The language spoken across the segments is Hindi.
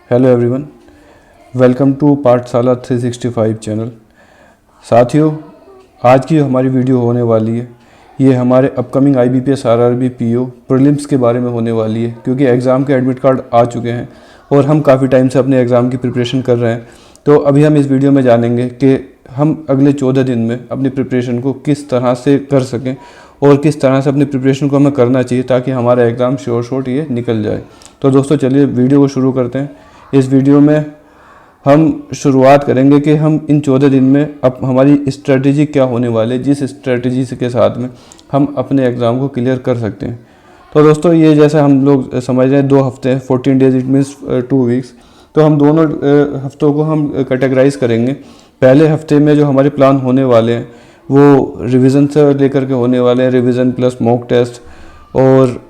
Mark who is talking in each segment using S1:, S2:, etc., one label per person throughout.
S1: हेलो एवरीवन, वेलकम टू पाठशाला 365 चैनल। साथियों, आज की जो हमारी वीडियो होने वाली है ये हमारे upcoming IBPS RRB PO prelims के बारे में होने वाली है, क्योंकि एग्ज़ाम के एडमिट कार्ड आ चुके हैं और हम काफ़ी टाइम से अपने एग्ज़ाम की प्रिपरेशन कर रहे हैं। तो अभी हम इस वीडियो में जानेंगे कि हम अगले 14 दिन में अपनी प्रिपरेशन को किस तरह से कर सकें और किस तरह से अपनी प्रिपरेशन को हमें करना चाहिए ताकि हमारा एग्ज़ाम श्योर शॉर्ट ये निकल जाए। तो दोस्तों चलिए वीडियो को शुरू करते हैं। इस वीडियो में हम शुरुआत करेंगे कि हम इन 14 दिन में अब हमारी स्ट्रेटजी क्या होने वाली है, जिस स्ट्रेटजी के साथ में हम अपने एग्ज़ाम को क्लियर कर सकते हैं। तो दोस्तों ये जैसा हम लोग समझ रहे हैं 2 हफ्ते हैं, 14 डेज इट मीन्स 2 वीक्स। तो हम दोनों हफ्तों को हम कैटेगराइज करेंगे। पहले हफ्ते में जो हमारे प्लान होने वाले हैं वो रिवीजन से लेकर के होने वाले हैं, रिवीजन प्लस मॉक टेस्ट, और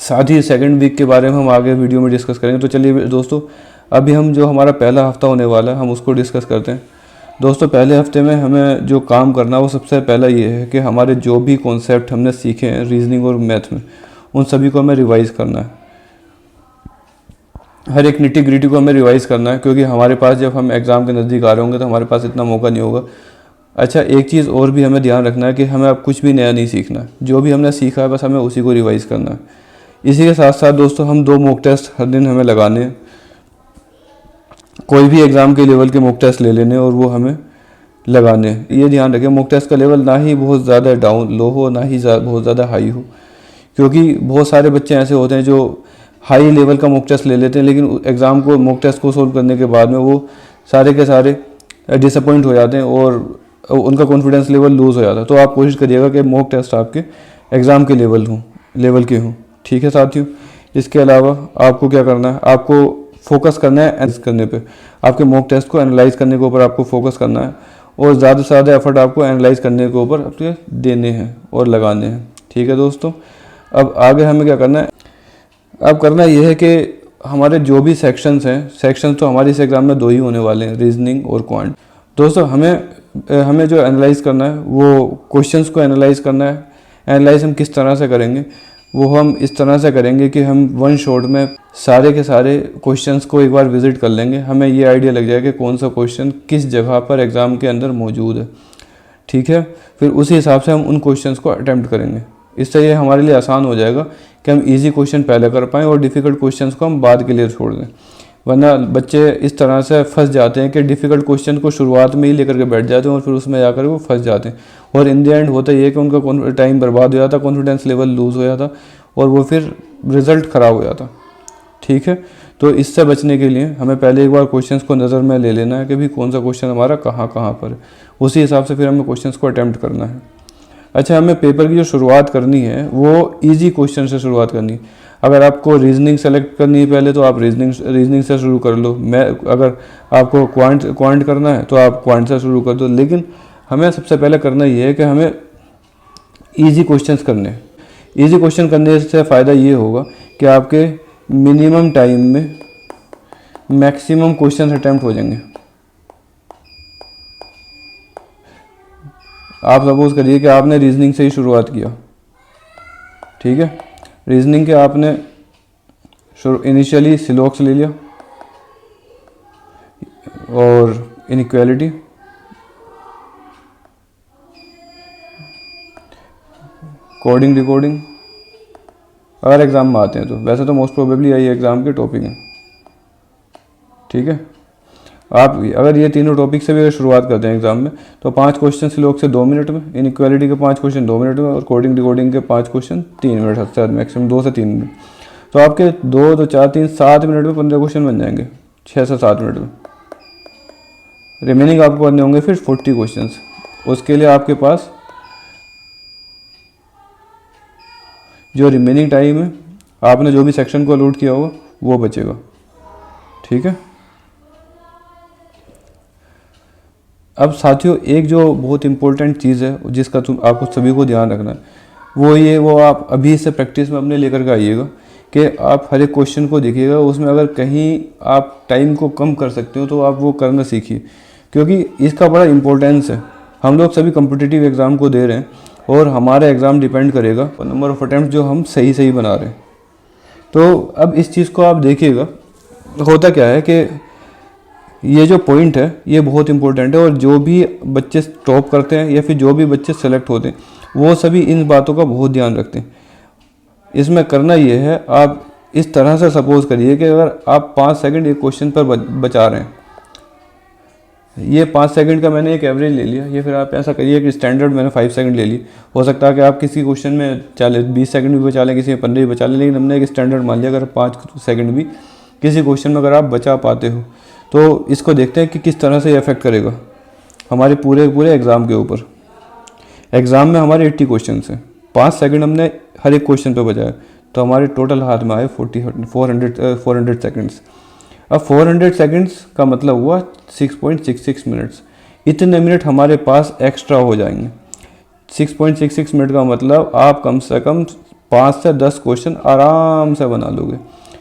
S1: साथ ही सेकंड वीक के बारे में हम आगे वीडियो में डिस्कस करेंगे। तो चलिए दोस्तों, अभी हम जो हमारा पहला हफ्ता होने वाला है हम उसको डिस्कस करते हैं। दोस्तों पहले हफ्ते में हमें जो काम करना है वो सबसे पहला ये है कि हमारे जो भी कॉन्सेप्ट हमने सीखे हैं रीजनिंग और मैथ में, उन सभी को हमें रिवाइज़ करना है। हर एक निटी ग्रिटी को हमें रिवाइज़ करना है, क्योंकि हमारे पास जब हम एग्ज़ाम के नज़दीक आ रहे होंगे तो हमारे पास इतना मौका नहीं होगा। अच्छा, एक चीज़ और भी हमें ध्यान रखना है कि हमें अब कुछ भी नया नहीं सीखना है, जो भी हमने सीखा है बस हमें उसी को रिवाइज़ करना है। इसी के साथ साथ दोस्तों हम 2 मॉक टेस्ट हर दिन हमें लगाने हैं। कोई भी एग्ज़ाम के लेवल के मॉक टेस्ट ले लेने और वो हमें लगाने हैं। ये ध्यान रखें मॉक टेस्ट का लेवल ना ही बहुत ज़्यादा डाउन लो हो, ना ही बहुत ज़्यादा हाई हो, क्योंकि बहुत सारे बच्चे ऐसे होते हैं जो हाई लेवल का मॉक टेस्ट ले लेते हैं लेकिन एग्ज़ाम को मॉक टेस्ट को सोल्व करने के बाद में वो सारे के सारे डिसअपॉइंट हो जाते हैं और उनका कॉन्फिडेंस लेवल लूज़ हो जाता है। तो आप कोशिश करिएगा कि मॉक टेस्ट आपके एग्ज़ाम के लेवल के हों। ठीक है साथियों, इसके अलावा आपको क्या करना है, आपको फोकस करना है एनालाइज करने पे। आपके मॉक टेस्ट को एनालाइज करने के ऊपर आपको फोकस करना है और ज़्यादा से ज़्यादा एफर्ट आपको एनालाइज करने के ऊपर अपने देने हैं और लगाने हैं। ठीक है दोस्तों, अब आगे हमें क्या करना है, अब करना यह है कि हमारे जो भी सेक्शंस हैं, सेक्शंस तो हमारे इस एग्ज़ाम में 2 ही होने वाले हैं, रीजनिंग और क्वांट। दोस्तों हमें जो एनालाइज करना है वो क्वेश्चंस को एनालाइज करना है। एनालाइज हम किस तरह से करेंगे, वो हम इस तरह से करेंगे कि हम वन शॉट में सारे के सारे क्वेश्चंस को एक बार विजिट कर लेंगे। हमें ये आइडिया लग जाएगा कि कौन सा क्वेश्चन किस जगह पर एग्ज़ाम के अंदर मौजूद है। ठीक है, फिर उसी हिसाब से हम उन क्वेश्चंस को अटैम्प्ट करेंगे। इससे ये हमारे लिए आसान हो जाएगा कि हम इजी क्वेश्चन पहले कर पाएँ और डिफ़िकल्ट क्वेश्चंस को हम बाद के लिए छोड़ दें। वरना बच्चे इस तरह से फंस जाते हैं कि डिफ़िकल्ट क्वेश्चन को शुरुआत में ही लेकर के बैठ जाते हैं और फिर उसमें जाकर वो फंस जाते हैं और इन द एंड होता ये है कि उनका टाइम बर्बाद हो जाता, कॉन्फिडेंस लेवल लूज़ हो जाता और वो फिर रिज़ल्ट ख़राब हो जाता। ठीक है, तो इससे बचने के लिए हमें पहले एक बार क्वेश्चंस को नज़र में ले लेना है कि भी कौन सा क्वेश्चन हमारा कहाँ पर है, उसी हिसाब से फिर हमें क्वेश्चंस को अटैम्प्ट करना है। अच्छा, हमें पेपर की जो शुरुआत करनी है वो ईजी क्वेश्चन से शुरुआत करनी है। अगर आपको रीजनिंग सेलेक्ट करनी है पहले तो आप रीजनिंग से शुरू कर लो। अगर आपको क्वांट करना है तो आप क्वांट से शुरू कर दो, लेकिन हमें सबसे पहले करना ये है कि हमें ईजी क्वेश्चंस करने हैं। ईजी क्वेश्चन करने से फ़ायदा ये होगा कि आपके मिनिमम टाइम में मैक्सिमम क्वेश्चन अटैम्प्ट हो जाएंगे। आप सपोज करिए कि आपने रीजनिंग से ही शुरुआत किया। ठीक है, रीजनिंग के आपने इनिशियली सिलॉक्स ले लिया और इनइक्वालिटी, कोडिंग डिकोडिंग, अगर एग्ज़ाम में आते हैं तो। वैसे तो मोस्ट प्रोबेबली यही एग्ज़ाम के टॉपिक हैं। ठीक है, आप अगर ये तीनों टॉपिक से भी अगर शुरुआत करते हैं एग्जाम में तो 5 क्वेश्चन सिलॉक्स से 2 मिनट में, इनइक्वालिटी के 5 क्वेश्चन 2 मिनट में और कोडिंग डिकोडिंग के 5 क्वेश्चन 3 मिनट हद मैक्सिमम 2 से 3 मिनट। तो आपके 2 2 4 3 7 मिनट में 15 क्वेश्चन बन जाएंगे, 6 से 7 मिनट में। रिमेनिंग आपको करने होंगे फिर 40 क्वेश्चन। उसके लिए आपके पास जो रिमेनिंग टाइम है, आपने जो भी सेक्शन को अलॉट किया होगा वो बचेगा। ठीक है, अब साथियों एक जो बहुत इंपॉर्टेंट चीज़ है जिसका आपको सभी को ध्यान रखना है वो आप अभी से प्रैक्टिस में अपने लेकर के आइएगा कि आप हर एक क्वेश्चन को देखिएगा, उसमें अगर कहीं आप टाइम को कम कर सकते हो तो आप वो करना सीखिए, क्योंकि इसका बड़ा इंपॉर्टेंस है। हम लोग सभी कॉम्पिटिटिव एग्ज़ाम को दे रहे हैं और हमारा एग्ज़ाम डिपेंड करेगा नंबर ऑफ अटैम्प्ट जो हम सही बना रहे हैं। तो अब इस चीज़ को आप देखिएगा होता क्या है कि ये जो पॉइंट है ये बहुत इंपॉर्टेंट है, और जो भी बच्चे टॉप करते हैं या फिर जो भी बच्चे सेलेक्ट होते हैं वो सभी इन बातों का बहुत ध्यान रखते हैं। इसमें करना ये है, आप इस तरह से सपोज करिए कि अगर आप 5 सेकंड एक क्वेश्चन पर बचा रहे हैं, ये 5 सेकंड का मैंने एक एवरेज ले लिया, या फिर आप ऐसा करिए कि स्टैंडर्ड मैंने 5 सेकंड ले ली। हो सकता है कि आप किसी क्वेश्चन में 20 सेकंड भी बचा लें, किसी में 15 भी बचा लें, लेकिन हमने एक स्टैंडर्ड मान लिया। अगर 5 सेकंड भी किसी क्वेश्चन में अगर आप बचा पाते हो तो इसको देखते हैं कि किस तरह से ये अफेक्ट करेगा हमारे पूरे एग्ज़ाम के ऊपर। एग्ज़ाम में हमारे 80 क्वेश्चन हैं, 5 सेकंड हमने हर एक क्वेश्चन पे बचाया, तो हमारे टोटल हाथ में आए 400 सेकंड्स। अब 400 सेकंड्स का मतलब हुआ 6.66 मिनट्स। इतने मिनट हमारे पास एक्स्ट्रा हो जाएंगे। 6.66 मिनट का मतलब आप कम से कम 5 से 10 क्वेश्चन आराम से बना लोगे।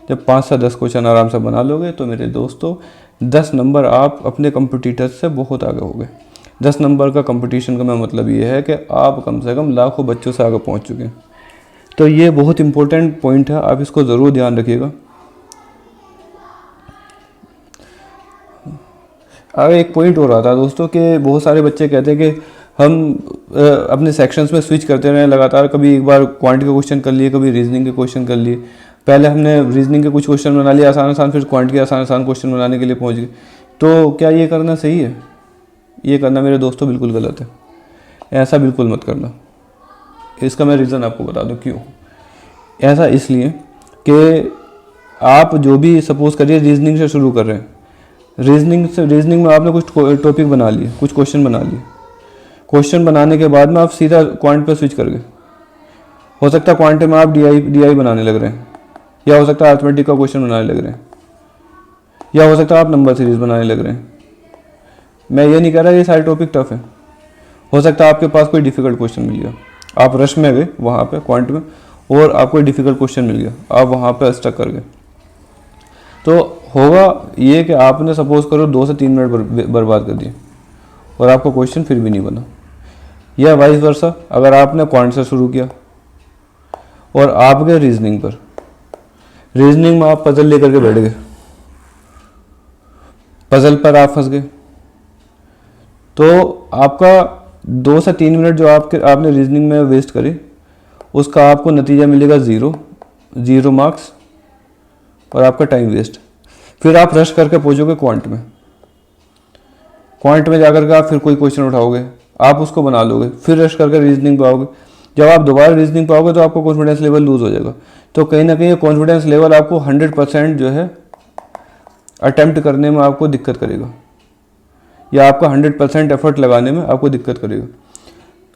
S1: जब 5 से 10 क्वेश्चन आराम से बना लोगे तो मेरे दोस्तों 10 नंबर आप अपने कंपटीटर्स से बहुत आगे हो गए। 10 नंबर का कंपटीशन का मैं मतलब ये है कि आप कम से कम लाखों बच्चों से आगे पहुंच चुके हैं। तो ये बहुत इंपॉर्टेंट पॉइंट है, आप इसको ज़रूर ध्यान रखिएगा। अब एक पॉइंट हो रहा था दोस्तों कि बहुत सारे बच्चे कहते हैं कि हम अपने सेक्शंस में स्विच करते रहे लगातार, कभी एक बार क्वांटिटी के क्वेश्चन कर लिए, कभी रीजनिंग के क्वेश्चन कर लिए। पहले हमने रीजनिंग के कुछ क्वेश्चन बना लिए आसान आसान, फिर क्वांटिटी के आसान आसान क्वेश्चन बनाने के लिए पहुंच गए। तो क्या ये करना सही है? ये करना मेरे दोस्तों बिल्कुल गलत है। ऐसा बिल्कुल मत करना। इसका मैं रीज़न आपको बता दूं क्यों। ऐसा इसलिए कि आप जो भी सपोज करिए रीजनिंग से शुरू कर रहे हैं, रीजनिंग में आपने कुछ टॉपिक बना लिए, कुछ क्वेश्चन बना लिए। क्वेश्चन बनाने के बाद में आप सीधा क्वांट पे स्विच कर गए। हो सकता है क्वांट में आप डी आई बनाने लग रहे हैं, या हो सकता है अर्थमेटिक का क्वेश्चन बनाने लग रहे हैं, या हो सकता है आप नंबर सीरीज बनाने लग रहे हैं। मैं ये नहीं कह रहा ये सारे टॉपिक टफ है। हो सकता है आपके पास कोई डिफिकल्ट क्वेश्चन मिल गया, आप रश में गए वहाँ पे क्वांट में और आपको डिफिकल्ट क्वेश्चन मिल गया, आप वहाँ पे स्टक कर गए। तो होगा ये कि आपने सपोज करो 2 से 3 मिनट बर्बाद कर दिए और आपका क्वेश्चन फिर भी नहीं बना। या वाइस वर्सा, अगर आपने क्वांट से शुरू किया और आप गए रीजनिंग पर, रीजनिंग में आप पजल लेकर के बैठ गए, पजल पर आप फंस गए, तो आपका 2 से 3 मिनट जो आपने रीजनिंग में वेस्ट करे उसका आपको नतीजा मिलेगा 0 मार्क्स और आपका टाइम वेस्ट। फिर आप रश करके पहुंचोगे क्वांट में। क्वांट में जाकर के आप फिर कोई क्वेश्चन उठाओगे, आप उसको बना लोगे, फिर रश करके रीजनिंग पे आओगे। जब आप दोबारा रीजनिंग पे आओगे तो आपका कॉन्फिडेंस लेवल लूज हो जाएगा। तो कहीं ना कहीं कॉन्फिडेंस लेवल आपको 100% जो है अटेम्प्ट करने में आपको दिक्कत करेगा, या आपका 100% एफर्ट लगाने में आपको दिक्कत करेगा।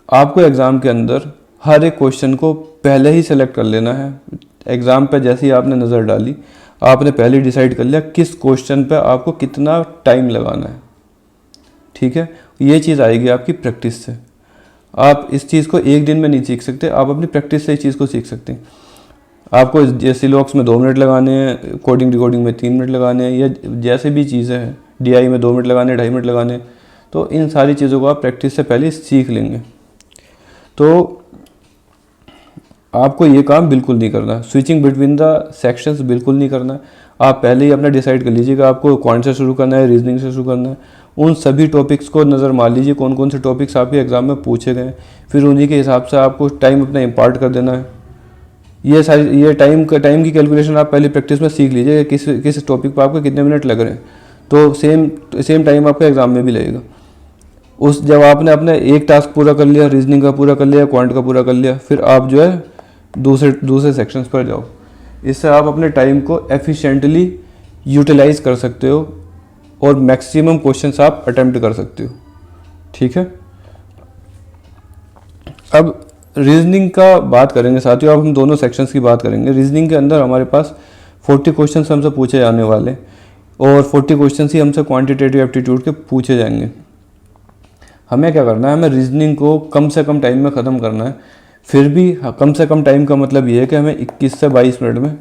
S1: आपको एग्ज़ाम के अंदर हर एक क्वेश्चन को पहले ही सेलेक्ट कर लेना है। एग्ज़ाम पे जैसे ही आपने नज़र डाली, आपने पहले ही डिसाइड कर लिया किस क्वेश्चन पे आपको कितना टाइम लगाना है। ठीक है, ये चीज़ आएगी आपकी प्रैक्टिस से। आप इस चीज़ को एक दिन में नहीं सीख सकते, आप अपनी प्रैक्टिस से इस चीज़ को सीख सकते हैं। आपको जैसे लॉक्स में 2 मिनट लगाने हैं, कोडिंग डिकोडिंग में 3 मिनट लगाने हैं, या जैसे भी चीज़ें हैं, DI में 2 मिनट लगाने, 2.5 मिनट लगाने, तो इन सारी चीज़ों को आप प्रैक्टिस से पहले सीख लेंगे। तो आपको ये काम बिल्कुल नहीं करना, स्विचिंग बिटवीन द सेक्शंस बिल्कुल नहीं करना। आप पहले ही अपना डिसाइड कर लीजिएगा आपको क्वांट से शुरू करना है, रीजनिंग से शुरू करना है। उन सभी टॉपिक्स को नज़र मार लीजिए कौन कौन से टॉपिक्स आपके एग्ज़ाम में पूछे गए, फिर उन्हीं के हिसाब से आपको टाइम अपना इम्पार्ट कर देना है। ये टाइम की कैलकुलेशन आप पहले प्रैक्टिस में सीख लीजिए कि किस टॉपिक पर आपको कितने मिनट लग रहे हैं, तो सेम टाइम आपका एग्ज़ाम में भी लगेगा। जब आपने अपने एक टास्क पूरा कर लिया, रीजनिंग का पूरा कर लिया, क्वांट का पूरा कर लिया, फिर आप जो है दूसरे सेक्शंस पर जाओ। इससे आप अपने टाइम को एफिशिएंटली यूटिलाइज कर सकते हो और मैक्सिमम क्वेश्चंस आप अटेम्प्ट कर सकते हो। ठीक है, अब रीजनिंग का बात करेंगे साथियों। अब हम दोनों सेक्शंस की बात करेंगे। रीजनिंग के अंदर हमारे पास 40 क्वेश्चंस हमसे पूछे जाने वाले और 40 क्वेश्चंस ही हमसे क्वांटिटेटिव एप्टीट्यूड के पूछे जाएंगे। हमें क्या करना है, हमें रीजनिंग को कम से कम टाइम में ख़त्म करना है। फिर भी कम से कम टाइम का मतलब ये है कि हमें 21 से 22 मिनट में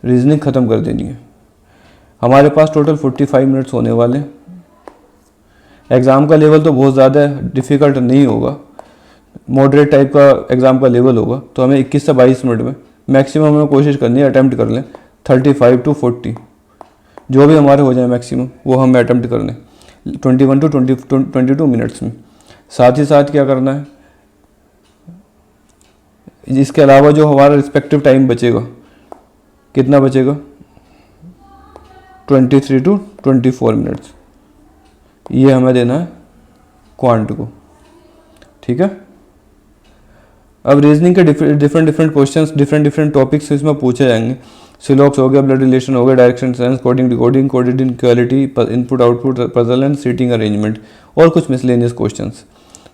S1: रीजनिंग ख़त्म कर देनी है। हमारे पास टोटल 45 मिनट्स होने वाले हैं। एग्ज़ाम का लेवल तो बहुत ज़्यादा डिफ़िकल्ट नहीं होगा, मॉडरेट टाइप का एग्ज़ाम का लेवल होगा। तो हमें 21 से 22 मिनट में मैक्सिमम हमें कोशिश करनी है, अटैम्प्ट कर लें 35 to 40। जो भी हमारे हो जाए मैक्सिमम वो हमें अटेम्प्ट कर लें 21 टू 22 मिनट्स में। साथ ही साथ क्या करना है, इसके अलावा जो हमारा रिस्पेक्टिव टाइम बचेगा, कितना बचेगा, 23 टू 24 मिनट्स, ये हमें देना है क्वांट को। ठीक है। अब रीजनिंग के डिफरेंट क्वेश्चंस डिफरेंट टॉपिक्स इसमें पूछे जाएंगे। सिलॉक्स हो गया, ब्लड रिलेशन हो गया, direction sense, coding decoding, coded inequality, input output, puzzle and seating arrangement, और कुछ मिसलेनियस क्वेश्चंस।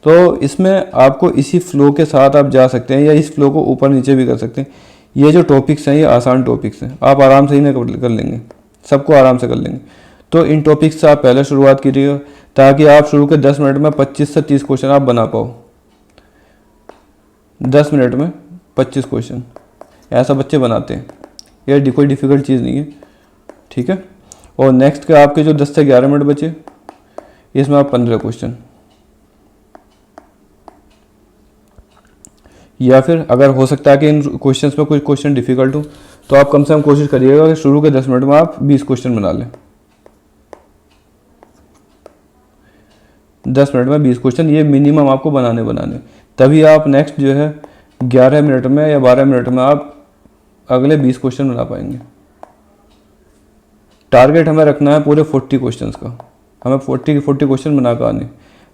S1: तो इसमें आपको इसी फ्लो के साथ आप जा सकते हैं या इस फ्लो को ऊपर नीचे भी कर सकते हैं। ये जो टॉपिक्स हैं ये आसान टॉपिक्स हैं, आप आराम से ही ना कर लेंगे, सबको आराम से कर लेंगे। तो इन टॉपिक्स से आप पहले शुरुआत कीजिएगा ताकि आप शुरू के 10 मिनट में 25 से 30 क्वेश्चन आप बना पाओ। 10 मिनट में 25 क्वेश्चन ऐसा बच्चे बनाते हैं, यह कोई डिफ़िकल्ट चीज़ नहीं है। ठीक है। और नेक्स्ट के आपके जो 10 से 11 मिनट बचे, इसमें आप 15 क्वेश्चन, या फिर अगर हो सकता है कि इन क्वेश्चंस में कुछ क्वेश्चन डिफ़िकल्ट हो तो आप कम से कम कोशिश करिएगा कि शुरू के 10 मिनट में आप 20 क्वेश्चन बना लें। 10 मिनट में 20 क्वेश्चन ये मिनिमम आपको बनाने, तभी आप नेक्स्ट जो है 11 मिनट में या 12 मिनट में आप अगले 20 क्वेश्चन बना पाएंगे। टारगेट हमें रखना है पूरे 40 क्वेश्चंस का, हमें 40 क्वेश्चन बना कर आने,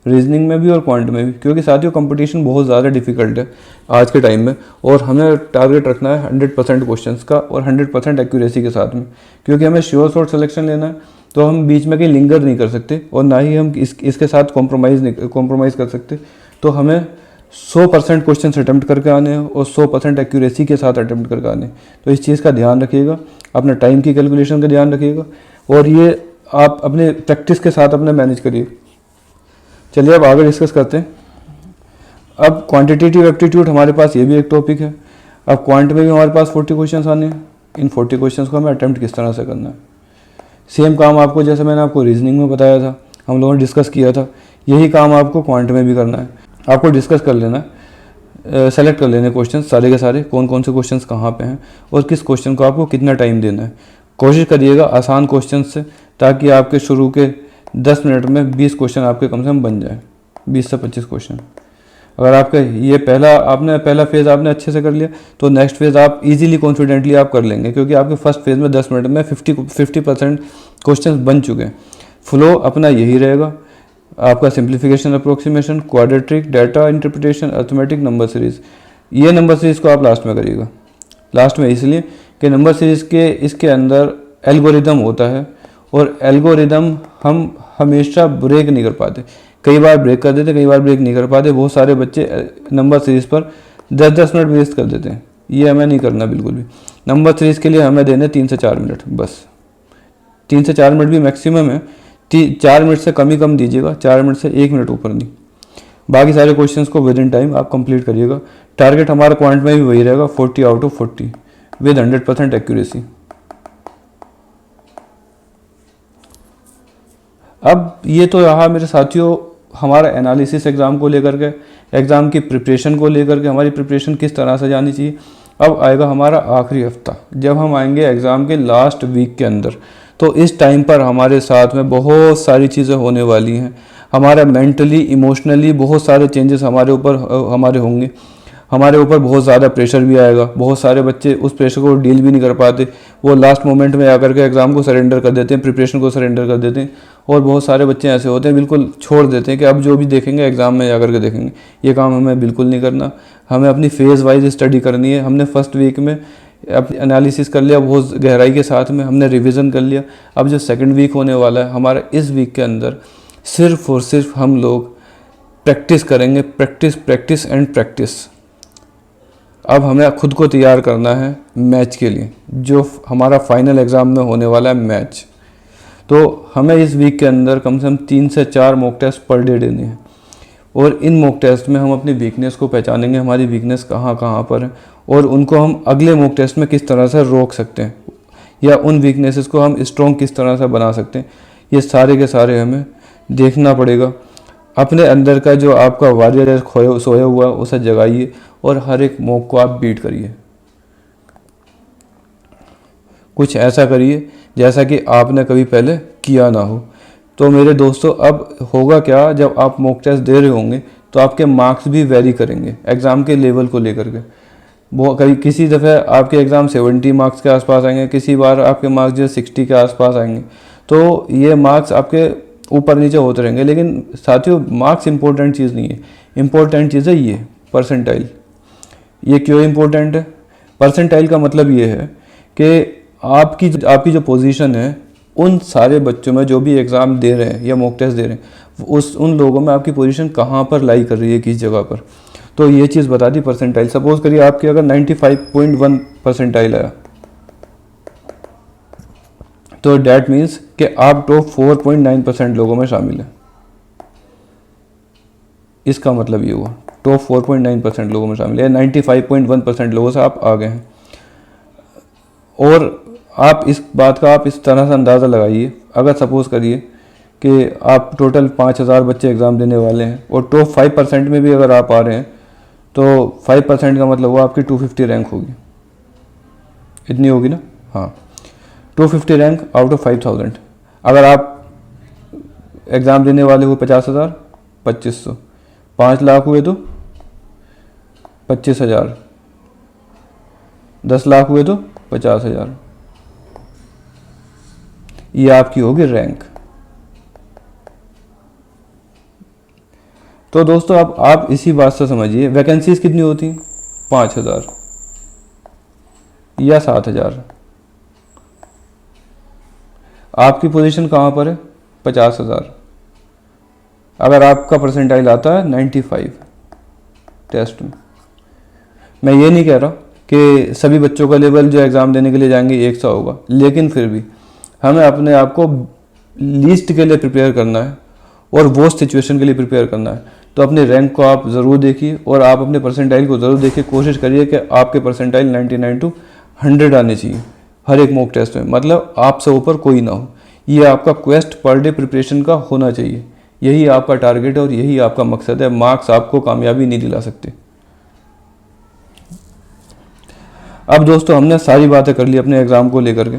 S1: रीजनिंग में भी और क्वांट में भी, क्योंकि साथियों कंपटीशन बहुत ज़्यादा डिफिकल्ट है आज के टाइम में, और हमें टारगेट रखना है 100% क्वेश्चंस का और 100% एक्यूरेसी के साथ में, क्योंकि हमें श्योर शॉर्ट सिलेक्शन लेना है। तो हम बीच में कहीं लिंगर नहीं कर सकते और ना ही हम इसके साथ कॉम्प्रोमाइज़ कर सकते। तो हमें 100% क्वेश्चन अटैम्प्ट करके आने हैं और 100% एक्यूरेसी के साथ अटैम्प्ट करके आने। तो इस चीज़ का ध्यान रखिएगा, अपने टाइम की कैलकुलेशन का ध्यान रखिएगा, और ये आप अपने प्रैक्टिस के साथ अपने मैनेज करिए। चलिए अब आगे डिस्कस करते हैं। अब क्वांटिटेटिव एप्टीट्यूड हमारे पास ये भी एक टॉपिक है। अब क्वांट में भी हमारे पास 40 क्वेश्चन आने हैं। इन 40 क्वेश्चन को हमें अटैम्प्ट किस तरह से करना है, सेम काम आपको जैसे मैंने आपको रीजनिंग में बताया था, हम लोगों ने डिस्कस किया था, यही काम आपको क्वांट में भी करना है। आपको डिस्कस कर लेना है, सेलेक्ट कर लेने क्वेश्चन सारे के सारे, कौन कौन से क्वेश्चन कहाँ पे हैं और किस क्वेश्चन को आपको कितना टाइम देना है। कोशिश करिएगा आसान क्वेश्चन से, ताकि आपके शुरू के 10 मिनट में 20 क्वेश्चन आपके कम से कम बन जाए, 20 से 25 क्वेश्चन। अगर आपका ये पहला फेज़ आपने अच्छे से कर लिया तो नेक्स्ट फेज़ आप इजीली कॉन्फिडेंटली आप कर लेंगे, क्योंकि आपके फर्स्ट फेज़ में 10 मिनट में 50% क्वेश्चन बन चुके हैं। फ्लो अपना यही रहेगा आपका, simplification, approximation, quadratic, data interpretation, arithmetic, number series. ये नंबर सीरीज़ को आप लास्ट में करिएगा, लास्ट में इसलिए कि नंबर सीरीज़ के इसके अंदर एल्गोरिदम होता है, और एल्गोरिदम हम हमेशा ब्रेक नहीं कर पाते, कई बार ब्रेक कर देते, कई बार ब्रेक नहीं कर पाते। बहुत सारे बच्चे नंबर सीरीज़ पर 10-10 मिनट वेस्ट कर देते हैं, ये हमें नहीं करना बिल्कुल भी। नंबर सीरीज़ के लिए हमें देने 3 से 4 मिनट, बस 3 से 4 मिनट भी मैक्सिमम है। 4 मिनट से कम ही कम दीजिएगा, 4 मिनट से 1 मिनट ऊपर नहीं। बाकी सारे क्वेश्चंस को विद इन टाइम आप कंप्लीट करिएगा। टारगेट हमारा क्वांट में भी वही रहेगा, 40 आउट ऑफ 40 विद 100% एक्यूरेसी। अब ये तो रहा मेरे साथियों हमारा एनालिसिस एग्ज़ाम को लेकर के, एग्ज़ाम की प्रिपरेशन को लेकर के, हमारी प्रिपरेशन किस तरह से जानी चाहिए। अब आएगा हमारा आखिरी हफ्ता, जब हम आएंगे एग्ज़ाम के लास्ट वीक के अंदर। तो इस टाइम पर हमारे साथ में बहुत सारी चीज़ें होने वाली हैं। हमारा मेंटली इमोशनली बहुत सारे चेंजेस हमारे होंगे, हमारे ऊपर बहुत ज़्यादा प्रेशर भी आएगा। बहुत सारे बच्चे उस प्रेशर को डील भी नहीं कर पाते, वो लास्ट मोमेंट में आकर के एग्ज़ाम को सरेंडर कर देते हैं, प्रिपरेशन को सरेंडर कर देते हैं। और बहुत सारे बच्चे ऐसे होते हैं बिल्कुल छोड़ देते हैं कि अब जो भी देखेंगे एग्ज़ाम में जाकर के देखेंगे। ये काम हमें बिल्कुल नहीं करना, हमें अपनी फेज़ वाइज स्टडी करनी है। हमने फर्स्ट वीक में एनालिसिस कर लिया बहुत गहराई के साथ में, हमने रिवीजन कर लिया। अब जो सेकंड वीक होने वाला है हमारा, इस वीक के अंदर सिर्फ और सिर्फ हम लोग प्रैक्टिस करेंगे, प्रैक्टिस एंड प्रैक्टिस। अब हमें खुद को तैयार करना है मैच के लिए, जो हमारा फाइनल एग्ज़ाम में होने वाला है मैच। तो हमें इस वीक के अंदर कम से कम 3 से 4 मॉक टेस्ट पर डे देने हैं, और इन मॉक टेस्ट में हम अपनी वीकनेस को पहचानेंगे, हमारी वीकनेस कहाँ पर है, और उनको हम अगले मॉक टेस्ट में किस तरह से रोक सकते हैं, या उन वीकनेसेस को हम स्ट्रॉन्ग किस तरह से बना सकते हैं। ये सारे के सारे हमें देखना पड़ेगा। अपने अंदर का जो आपका वॉरियर सोया हुआ उसे जगाइए और हर एक मॉक को आप बीट करिए। कुछ ऐसा करिए जैसा कि आपने कभी पहले किया ना हो। तो मेरे दोस्तों, अब होगा क्या, जब आप मॉक टेस्ट दे रहे होंगे तो आपके मार्क्स भी वेरी करेंगे एग्ज़ाम के लेवल को लेकर के। वो कभी किसी दफ़े आपके एग्ज़ाम 70 मार्क्स के आसपास आएंगे, किसी बार आपके मार्क्स जो 60 के आसपास आएंगे। तो ये मार्क्स आपके ऊपर नीचे होते रहेंगे, लेकिन साथियों मार्क्स इंपॉर्टेंट चीज़ नहीं है। इंपॉर्टेंट चीज़ है ये परसेंटाइल। ये क्यों इंपॉर्टेंट है? परसेंटाइल का मतलब ये है कि आपकी जो पोजीशन है उन सारे बच्चों में जो भी एग्ज़ाम दे रहे हैं या मॉक टेस्ट दे रहे हैं, उन लोगों में आपकी पोजीशन कहाँ पर लाई कर रही है, किस जगह पर। तो ये चीज़ बता दी परसेंटाइल। सपोज करिए आपके अगर 95.1 परसेंटाइल आया, तो डैट मीन्स कि आप टॉप 4.9% लोगों में शामिल हैं। इसका मतलब ये हुआ टॉप 4.9% लोगों में शामिल है, 95.1% लोगों से आप आगे हैं। और आप इस बात का आप इस तरह से अंदाज़ा लगाइए, अगर सपोज़ करिए कि आप टोटल 5000 बच्चे एग्ज़ाम देने वाले हैं और टॉप 5% में भी अगर आप आ रहे हैं, तो 5% का मतलब वो आपकी 250 रैंक होगी। इतनी होगी ना? हाँ, 250 रैंक आउट ऑफ 5000। अगर आप एग्ज़ाम देने वाले हो 50,000, 2500, 5 लाख हुए तो 25,000, 10 लाख हुए तो 50,000। ये आपकी होगी रैंक। तो दोस्तों अब आप इसी बात से समझिए, वैकेंसीज कितनी होती हैं? 5,000 या 7,000। आपकी पोजीशन कहाँ पर है? 50,000। अगर आपका परसेंटाइल आता है 95 टेस्ट में, मैं ये नहीं कह रहा कि सभी बच्चों का लेवल जो एग्ज़ाम देने के लिए जाएंगे एक सा होगा, लेकिन फिर भी हमें अपने आप को लीस्ट के लिए प्रिपेयर करना है और वो सिचुएशन के लिए प्रिपेयर करना है। तो अपने रैंक को आप ज़रूर देखिए और आप अपने परसेंटाइल को ज़रूर देखिए। कोशिश करिए कि आपके परसेंटाइल 99 to 100 आने चाहिए हर एक मॉक टेस्ट में, मतलब आपसे ऊपर कोई ना हो। ये आपका क्वेस्ट पर डे प्रिपरेशन का होना चाहिए। यही आपका टारगेट है और यही आपका मकसद है। मार्क्स आपको कामयाबी नहीं दिला सकते। अब दोस्तों हमने सारी बातें कर ली अपने एग्ज़ाम को लेकर के।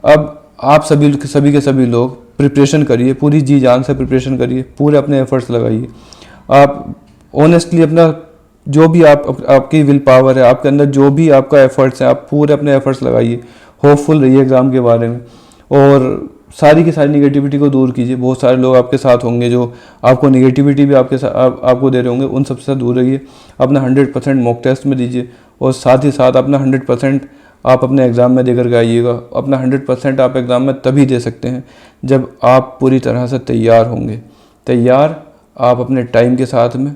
S1: अब आप सभी के सभी लोग प्रिपरेशन करिए, पूरी जी जान से प्रिपरेशन करिए, पूरे अपने एफर्ट्स लगाइए। आप ऑनेस्टली अपना जो भी आपकी विल पावर है, आपके अंदर जो भी आपका एफर्ट्स है, आप पूरे अपने एफर्ट्स लगाइए। होपफुल रहिए एग्ज़ाम के बारे में और सारी की सारी निगेटिविटी को दूर कीजिए। बहुत सारे लोग आपके साथ होंगे जो आपको निगेटिविटी भी आपको दे रहे होंगे, उन सबसे दूर रहिए। अपना 100% मॉक टेस्ट में दीजिए और साथ ही साथ अपना 100% आप अपने एग्ज़ाम में देकर के आइएगा। अपना 100% आप एग्ज़ाम में तभी दे सकते हैं जब आप पूरी तरह से तैयार होंगे। तैयार आप अपने टाइम के साथ में,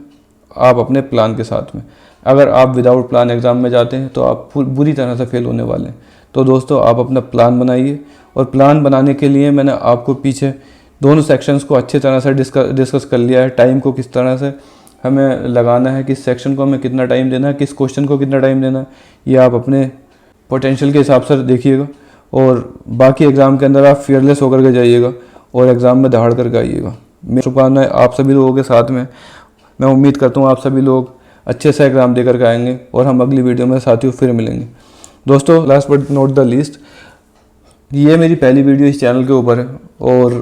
S1: आप अपने प्लान के साथ में। अगर आप विदाउट प्लान एग्ज़ाम में जाते हैं तो आप बुरी तरह से फेल होने वाले हैं। तो दोस्तों आप अपना प्लान बनाइए और प्लान बनाने के लिए मैंने आपको पीछे दोनों सेक्शंस को अच्छी तरह से डिस्कस कर लिया है। टाइम को किस तरह से हमें लगाना है, किस सेक्शन को हमें कितना टाइम देना है, किस क्वेश्चन को कितना टाइम देना है, ये आप अपने पोटेंशियल के हिसाब से देखिएगा। और बाकी एग्ज़ाम के अंदर आप फियरलेस होकर के जाइएगा और एग्ज़ाम में दहाड़ करके आइएगा। मेरी शुभकामनाएं आप सभी लोगों के साथ में। मैं उम्मीद करता हूँ आप सभी लोग अच्छे से एग्ज़ाम देकर के आएंगे और हम अगली वीडियो में साथियों फिर मिलेंगे। दोस्तों last but not the least, ये मेरी पहली वीडियो इस चैनल के ऊपर है और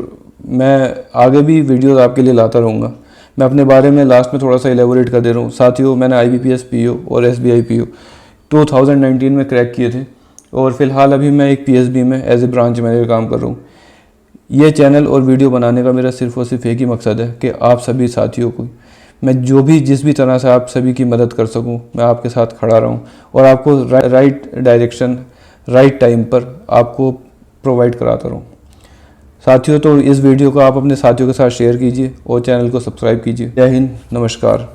S1: मैं आगे भी वीडियोस आपके लिए लाता रहूँगा। मैं अपने बारे में लास्ट में थोड़ा सा एलेबोरेट कर दे रहा हूँ। साथियों मैंने IBPS PO और SBI PO 2019 में क्रैक किए थे और फिलहाल अभी मैं एक PSB में एज ए ब्रांच मैनेजर काम कर रहा हूँ। ये चैनल और वीडियो बनाने का मेरा सिर्फ और सिर्फ एक ही मकसद है कि आप सभी साथियों को मैं जिस भी तरह से आप सभी की मदद कर सकूं, मैं आपके साथ खड़ा रहूं और आपको राइट डायरेक्शन राइट टाइम पर आपको प्रोवाइड कराता रहूं। साथियों तो इस वीडियो को आप अपने साथियों के साथ शेयर कीजिए और चैनल को सब्सक्राइब कीजिए। जय हिंद, नमस्कार।